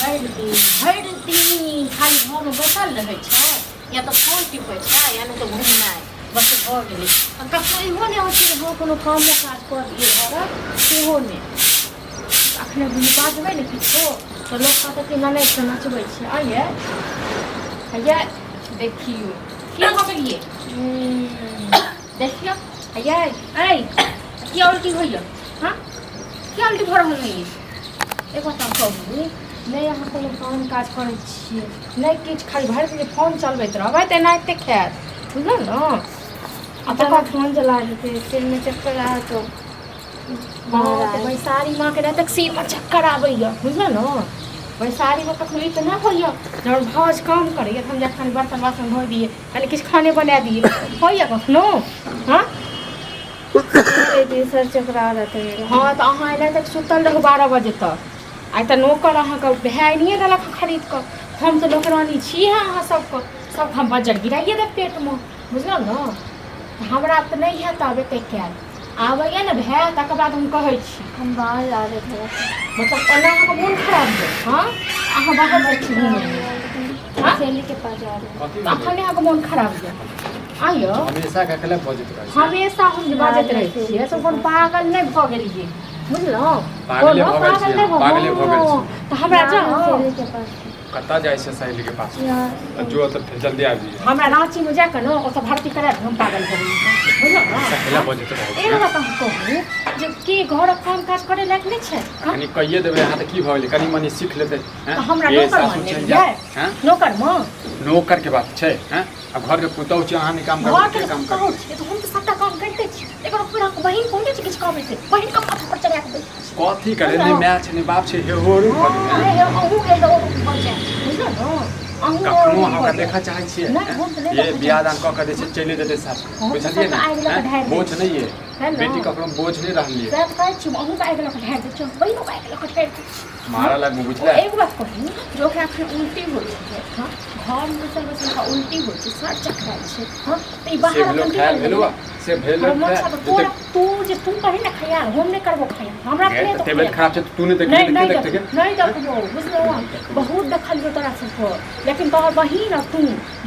भरि दिन खाली घरमे बैठल रहै छै या तऽ फोन टिपै छै या नहि तऽ घुमनाइ बस भऽ गेलै। आ कखनो इहो नहि होइ छै जे हँ कोनो कामो काज कऽ दियै घरक, सेहो नहि। अखने बाजबै ने किछो तऽ लोक कहतै कि ननदिसँ नचबै छै। आइए हैया देखियौ की भऽ गेलियै, देखियौ हैया अइ किया उल्टी होइए, हाँ किया उल्टी भऽ रहल है। एक बात हम कहू, नहीं अहाँ कोनो काम काज करै छियै नहीं किछु, खाली भरि दिन फोन चलबैत रहबै तऽ एनाहिते खायत, बुझलौ ने। आ तकर बाद फोन चला देते, सिर में चक्कर आया तो बैसारी माँ के रहते सिर पर चक्कर आबैया, बुझलौ ने। बैसारी में कखनो ई तऽ नहि होइए जब भाज काम करैए तऽ हम जाके कनि बर्तन बासन धो दिए, कनि किछु खाने बना दिए, होइए कखनो। हाँ सर चकरा रहते हैं। हाँ तो अहाँ एना तक सुतल रहू 12 बजे तक। आइ तऽ नौकर अहाँके भाय नहीं देलक खरीद कऽ, हम तऽ नौकरानी छी अहाँ सबके, सब हम बजट गिराइए देब पेटमे, बुझलौ ने। हमरा तऽ नहीं है तब एतेक कयल आबैए ने भाय, तकर बाद हम कहै छी। हम बाहर जा रहे थे, मतलब ओना अहाँके मोन खराब है। हाँ अहाँ बाहर जाइ छी घूमय, सहेली के पास जा रहे हैं। अखने अहाँके मोन खराब है। आइयो हमेशा का कला बजत रहै छै, हमेशा हम बाजैत रहै छियै तऽ कोन पागल नहीं भऽ गेलियै, बुझलौ। पागले भऽ गेल छी, पागले भऽ गेल छी। तऽ हमरा सहेली के पास कतऽ जाइ छै सहेली के पास, जो तऽ फिर जल्दी आबि जाइए। हमरा रांची में जाके ना ओतऽ भर्ती करा हम पागल भऽ गेलियै, बुझलौ ने। कला बजत रहै छै। एगो बात हम कहू जे की घरक काम काज करे लायक नहीं छै, कनी कहिए देबै अहाँ तऽ की भऽ गेलै, कनी मनी सीख लेतै। तऽ हमरा नौकर मान लेलियै, नौकर में नौकर के बात छै हैं, आ घर के पुतौह छी अहाँ नहि काम करबै, के काम करबै। तो हम तऽ सबटा काम करते छी, एकर पूरा बहिन कोन छै किछु काम छै, बहिन के माथा पर चढ़ा के बैठ कथी करे, नहीं माय छै नहीं बाप छै, हे होरू भऽ गेलै। अहूँ के दो भऽ जाय, बुझलौ ने। कखनो अहाँके देखऽ चाहै छियै ये बियाह दान कऽ के दै छै चलि जेतै साथ, बुझलियै ने। बोझ नहीं है, बेटी कखनो बोझ नहीं रहलियै। सब कहै छी अहूँ के आगि लऽ कऽ ढारि दै छी, बहिनो के आगि लऽ कऽ ढारि दै छी। मारा लागू बुझले। एक बात कहू जो ओकरा एखन उल्टी होइ छै, हाँ घर में बैसल बैसल उल्टी होइ छै, सर चकराइ छै, हाँ तऽ ई बाहर अपन खायल भेलौ से भेल तू जे तू कही ना खयाल हम नहीं करबो खयाल, हमरा अपने तो तबियत खराब छै तू नहीं देख नहीं देखबो, बुझलो। बहुत देखलियो तोरा सबको, लेकिन तोहर बहिन और तू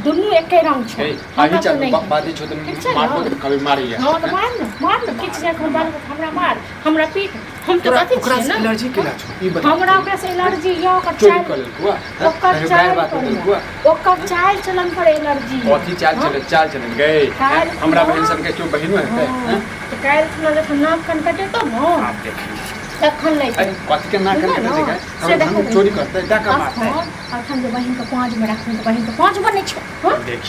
दुनू एके रंग छौ। आही चल बादी छौ त मारबो त कभी मारिए। हां तो मार न किछ से हमरा मार हमरा पीट, हम तो कथि छियै ना। एलर्जी केला छौ ई बता। हमरा ओकरा से एलर्जी या ओकर चाल चलन पर एलर्जी। कथि चाल चलन गए हमरा बहन सब के क्यों बहिनो है हैं, तो काल खुना जखन नाक कन कटे तो न आप देखिए तखन नहीं कथि के नाक कन कटे देगा, हम चोरी करते डाका मारते हैं। अखन जे बहिन के 5 में रखने तो बहिन के 5 में नहीं छो,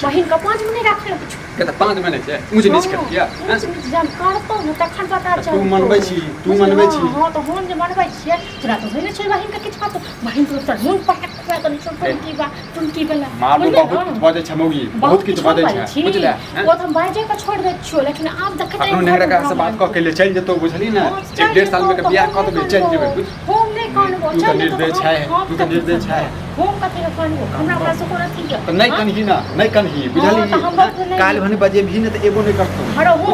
बहिन के 5 में नहीं रखले कुछ के त 5 में नहीं छै मुझे नीच कर दिया जब करतो न तखन पता चल तू मनबै छी हां तो हम जे मनबै छियै तोरा तो होइने छै बहिन के किछ बात, बहिन तो तोर मुंह पर खा तो छोटकी बा तुमकी बला मार बहुत बजे छमौगी बहुत किछ बजे छै बुझले। वो तो बाजे के छोड़ दे छियो, लेकिन आप देखते अपनो नेहरा का से बात क के ले चल जतो बुझली ना, 1.5 साल में के बियाह क देबे चल जेबे। हम नहीं कानबो तू त निर्दय छै, तू त निर्दय छै। हम कथि के कानबो, हमरा पास को अथि है त नहीं कनही ना नहीं कनही बुझली। काल भने बजे भी न त एबो नहीं करतो। अरे हो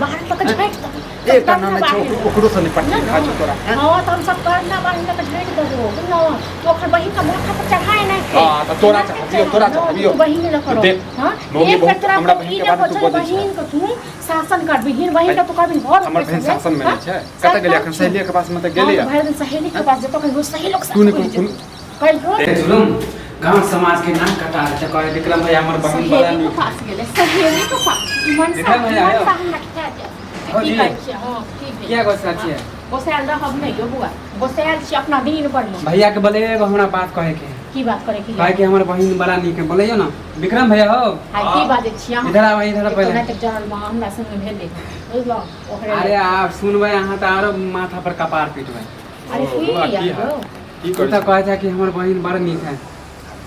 बाहर तक झैट ए काना में छौ ओकरो से निपट खा छ तोरा। हां त हम सब करना बहिन तक झैट देबो न तो ओकर बहिन का माथा पर चढ़ाए नहीं। हां त तोरा चढ़ाबियो बहिन न करो। हां मौगी बहुत हमरा बहिन के बात तू बोलै बहिन को तू शासन कर, बहिन का तू कभी घर हमर बहिन शासन में नहीं छै। कत गेले अखन सहेली के पास में त गेले भर दिन सहेली के पास जतो कहीं सही लोग तू ने कल सुनो गांव समाज के नाक कटा रहे कहे विक्रम भैया हमर बहिन बड़ा सहेली के पास गेले, सहेली के पास मन विक्रम भैया आयो हां ठीक है क्या गोसा छिए गोसाल रहब नहीं यो बुआ, गोसाल छी अपना दिन पर में भैया के बोले हमरा बात कहे के की बात करे की कहे कि हमर बहिन बड़ा नीक है, बोलैयो ना विक्रम भैया हो हां की बात छी हम इधर आ इधर पहले नहीं तक जानल मां हमरा संग भेले बुझलो ओकरे। अरे आप सुनबे अहाँ त आरो माथा पर कपार पीटबे। अरे की तू त कहे था कि हमर बहिन बड़ा नीक है।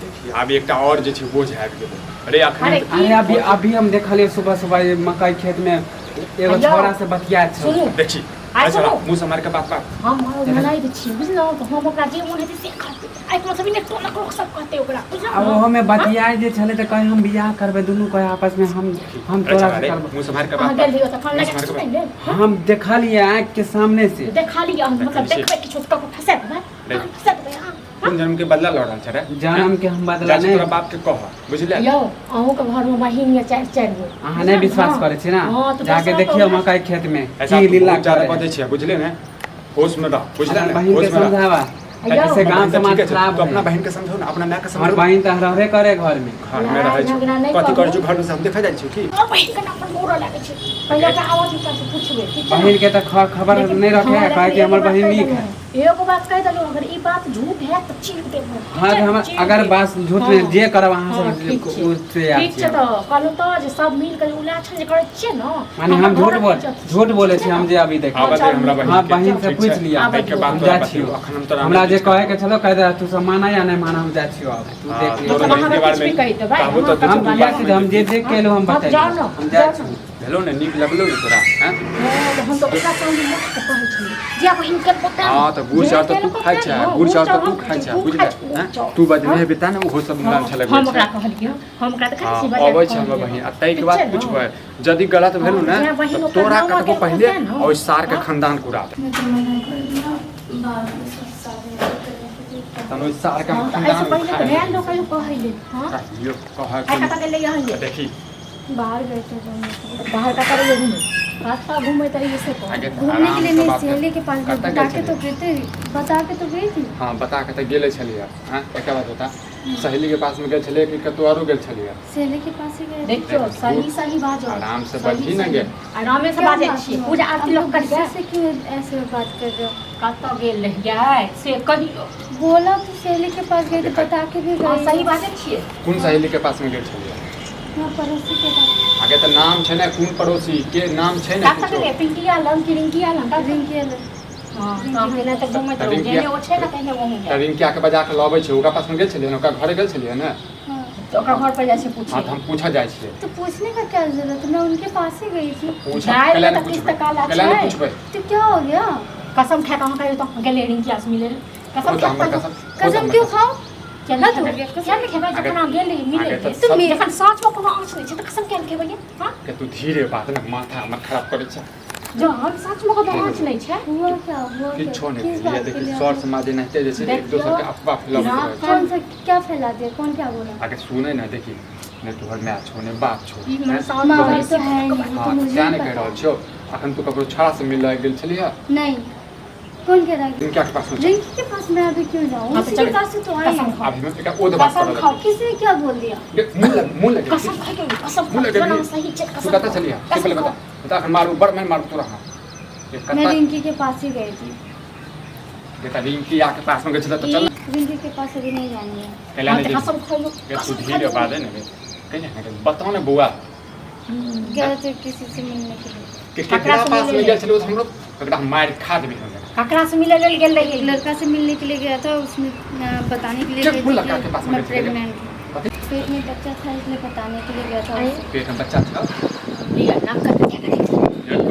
देखिए अब एकटा और जे छै बोझ आबि गेलै। अरे अखन अरे अभी हम देखलिए सुबह सुबह मकई खेत में एगो छोरा से बतिया छै देखी अच्छा मुंह से मार के बात हम मनाई दे छी बुझलो, तो हम ओकरा जे मन हेते से करते आइ तो सब ने टोला को सब कहते ओकरा बुझलो। अब हमें बतियाए जे छले त कहे हम बियाह करबे दुनू कहे आपस में हम तोरा से करबे मुंह से मार के बात गेल दियो त फल लगा सुन ले हम देखा लिए आंख के सामने से देखा लिया मतलब देखबे कि छोटका को फंसा दे फंसा दे। कोन जन्म के बदला लड़ रहल छै रे जन्म के हम बदला जाके नहीं तोरा बाप के कह बुझले यो अहूँ के घर में बहिन या 4 गो अहाँ नहीं विश्वास करे छी ना हाँ, तो जाके दोसरा देखियो को- मकई खेत में ऐसा की लीला ज्यादा करे बते छै बुझले ने होश में रह बुझले ने बहन होश के में रह समझावा अय्यो, ऐसे गांव समाज खराब तो अपना है बहन के समझो ना अपना माय के हमार समझो बहन तो रहबे करे घर में घर में रहै छै झगड़ा नहीं कथि करू। कर छै घर में से हम देखा जाइ छै की और बहिन के नाम पर मोरो लागे छै पहले के आवाज इनका से पूछबे ठीक है बहन के तो खबर लेकिन नहीं रखे है हाँ, कहे कि लेकिन हमर एगो बात बहन कह नीक देलहुँ है एगो बात कह देलहुँ अगर ई बात झूठ है तो चीर देबो हाँ तो हम अगर बात झूठ में जे करब अहाँ हाँ, सब ठीक छै। उससे ठीक छै तो कहलहुँ तो जे सब मिल के उलाछन जे करै छियै न माने हम झूठ बोले छी हम जे अभी देख आबे दे हमरा बहन हाँ के। बहन से ठीक पूछ छै। लिया आबे के बात हम तोरा जा बतियौ छियो अखन हम तोरा हमरा जे कहे के छलो कह दे तू सब माना या नहीं माना हम जा छियो अब तू हाँ, देख तोरा लियो बहन के बारे में कहबो तो हम तू बुझा छी हम जे देख के लो हम हाँ, बताई जाओ न, हम जा जाओ छी न। भेलो ने नीक लगलो ने तोरा हैं हम तो ओकरा संग मत कहै छी जे बहिन के पता हां तो गुड़ चाउर तो तू खाइ छै गुड़ चाउर तो तू खाइ छै बुझले हैं तू बदले बेटा ने ओहो सब नाम छले हम ओकरा कहलियै हम ओकरा त कहै छी हाँ, अबै छै हमर बहिन आ तै के बाद पूछबै यदि गलत भेलु ने हाँ, बहिन तो ओकर तोरा नाम कटबो के पहले कहते हैं ना। और सार के खानदान को उड़ा दे मैं तो मना कर दिया बाद में सब शादी करने के तनो सार के ऐसे खानदान पहले उठाए ध्यान दो कहियो कहैले हां यो कह आई कता के ले यहाँ देखी बाहर गए थे घूमने बाहर का करे घूमे रास्ता घूमे तरीके से आगे घूमने के लिए आराम से नहीं बात कर। सहेली के पास कतऽ बता गेल के तो छलियै? गई थी बता के तो गई थी हां बता के त गेले छलिए हैं एके बात बता सहेली के पास में गेल छलिए कि कतो आरो गेल छलिए सहेली के पास ही गए थे। देखियो सही सही बाजो आराम से सही बजी न सही। गे आराम से क्या बाजे बात छी हुआ? पूजा आरती अब लोग कर गुस्से से क्यों ऐसे बात कर रहे हो कत गेल रहियै से कहियो बोला तो सहेली के पास गई थी बता के भी हां गई सही बाजे छियै कौन सहेली के पास में गेल छलिए यहाँ पड़ोसी के पास आगे तो नाम छै ने कौन पड़ोसी के नाम छै ने कत के पिंकिया लंग की रिंकिया लंग का रिंकी अलग हां तो हेने तक घूमे तो रिंकिया- जेने ओ छै ना कहने वहीं त रिंकिया के बजा के लबै छै ओकरा पास में गेल छलिए ने ओकरा घरे गेल छलिए ने हाँ तो ओकरा घर पर जाय से हां पूछिए तो हम पूछा जाइ छिए तो पूछने का क्या जरूरत है मैं उनके पास ही गई थी पूछा जाए कला ले ने तो किस पूछबै तक काला कला ने छै। पूछबै तो क्या हो गया कसम खा के कहियो तो गेले रिंकिया से मिले कसम हो तो खा हमर के कसम कसम क्यों खाओ क्या हद नहीं हो गया, कसम। क्या नहीं खेबे आगे- जखन हम गेले मिले आगे तो तो सब- जखन साँच में कोनो आँच नहीं छै तो कसम क्या नहीं खेबे हां के तू धीरे बात न माथा हमर खराब करे छै जो हम साँच में कोनो आँच नहीं छै हुआ क्या हुआ क्या किछो नहीं किस भेल ये बात के देखी लिए सर आप- समाज नहते जैसे एक देखियो, दूसरे के अफवाह फैलावत रात रहे छै कौन सा क्या फैला दिया कौन क्या बोला आगे सुने ना देखी ने तोहर माय छो ने बाप छो ई हमर हैं? साथ माँ में तो है नहीं तो हाँ मुझे क्या नहीं नहीं कह पता रहल छो अखन तू ककरो छड़ा से मिल गेल छलिए नहीं कौन कह रहा है रिंकिया के पास में चल। रिंकी के पास मैं अभी क्यों जाऊँ हाँ, तो उसी चल। के पास से तो आई कसम हूँ खाओ। अभी मैं एकटा ओ बात कसम कर खाओ। किसी ने क्या बोल दिया मुंह लगे कसम खा के कसम मुंह खा लगे के नाम सही छै तू कसम कहता चलिए के पहले बता बता अखन मारू बड़ मैं मारू तोरा हां ये मैं कत्ता रिंकी के पास ही गई थी बेटा रिंकिया के पास में गए छला तो चल रिंकी के पास अभी नहीं जानी है कहला हाँ, नहीं तो कसम खाइयो के तू धीरे बात है ना कहीं बताओ ना बुआ गए थे किसी से मिलने के लिए के ककरा केकरा से पास मिले में ले? गेल छलिए हमरो एकटा मार खा देबी हम ककरा से मिले लेल गेल एक रही लड़का से मिलने के लिए गया था उसने बताने के लिए किस गई वो थी लड़का के पास कि में मैं गए थे? प्रेग्नेंट हूँ पेट में बच्चा था इसलिए बताने के लिए गया था अरे, पेट में बच्चा था लिया नाम कर के ये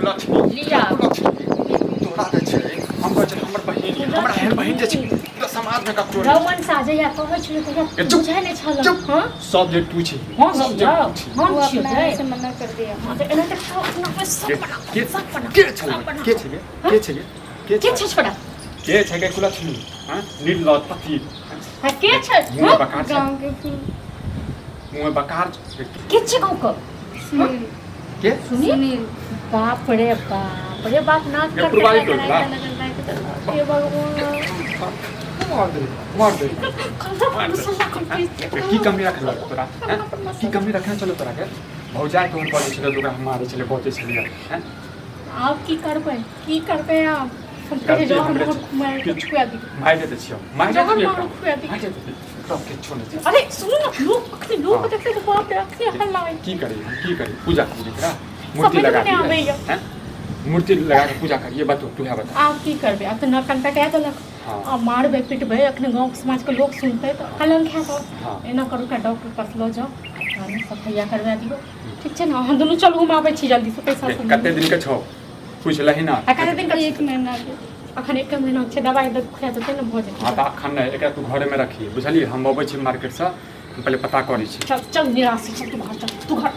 लक्ष्मी लिया। तोरा दे छै हम कहै छै हमर बहिन हमरा हेर बहिन जे छै तो समाज में ककरो नहीं। रमन साजया कहै छलै ए, तऽ चुप। बुझै नहि छल चुप हां सब जे तू छी हां सब सब जे जाओ तू छी हां वो छियै अपना ऐसे मना कर दिया हां तऽ एना तऽ अपना पे सब के बना के सब बना के छल के छै के छै के के छै छोड़ा के छै के कुलक्ष्मी हां निर्लज पति है के छै मुंह हाँ? बकार छै गाँव के फूल मुंह बकार छै के छै गाँव को सुनील के सुनी सुनील बाप रे बाप नाच ये कर पुरवाई के टोला। हे भगवान मार दे कंधा पर मसाला कंप्लीट की कमी रखल तोरा हैं की कमी रखना चलो तोरा के भौजाई तोहर पड़े छले तोरा हम मारे छले बहुते छले हैं आप की करबै आप हम गलती कहे जो हमरे हम छै। मार के छुआ दी मार देते छियो मार जहन देते मारू खुआ दी मार देते सब के छोड़ दे अरे सुनो ना लोग हाँ। देखते तो बाप रे अखनी हल्ला है की करी पूजा करी एकरा मूर्ति समझ लगा में नहीं दी आबैया। हैं मूर्ति लगा के पूजा करिए बतो तू है बता आप की करबे अब तो नकन कटा देलक हाँ। अब मारबे पिटबे अखने गांव के समाज के लोग सुनते तो कलंक है तो हाँ। एना करू का डॉक्टर पास लो जाओ और सफाइया करवा दियो ठीक छै ना हम दोनों चल घुमाबै छी जल्दी से पैसा सब कते दिन के छौ पूछ लही ना आ कते दिन का एक महीना के अखन एक महीना छै दवाई दे खुआ देते ना भोज हाँ तो अखन नहीं एकरा तू घरे में रखिए बुझलिए हम अबै छी मार्केट से पहले पता करै छी चल चल निराश चल तू घर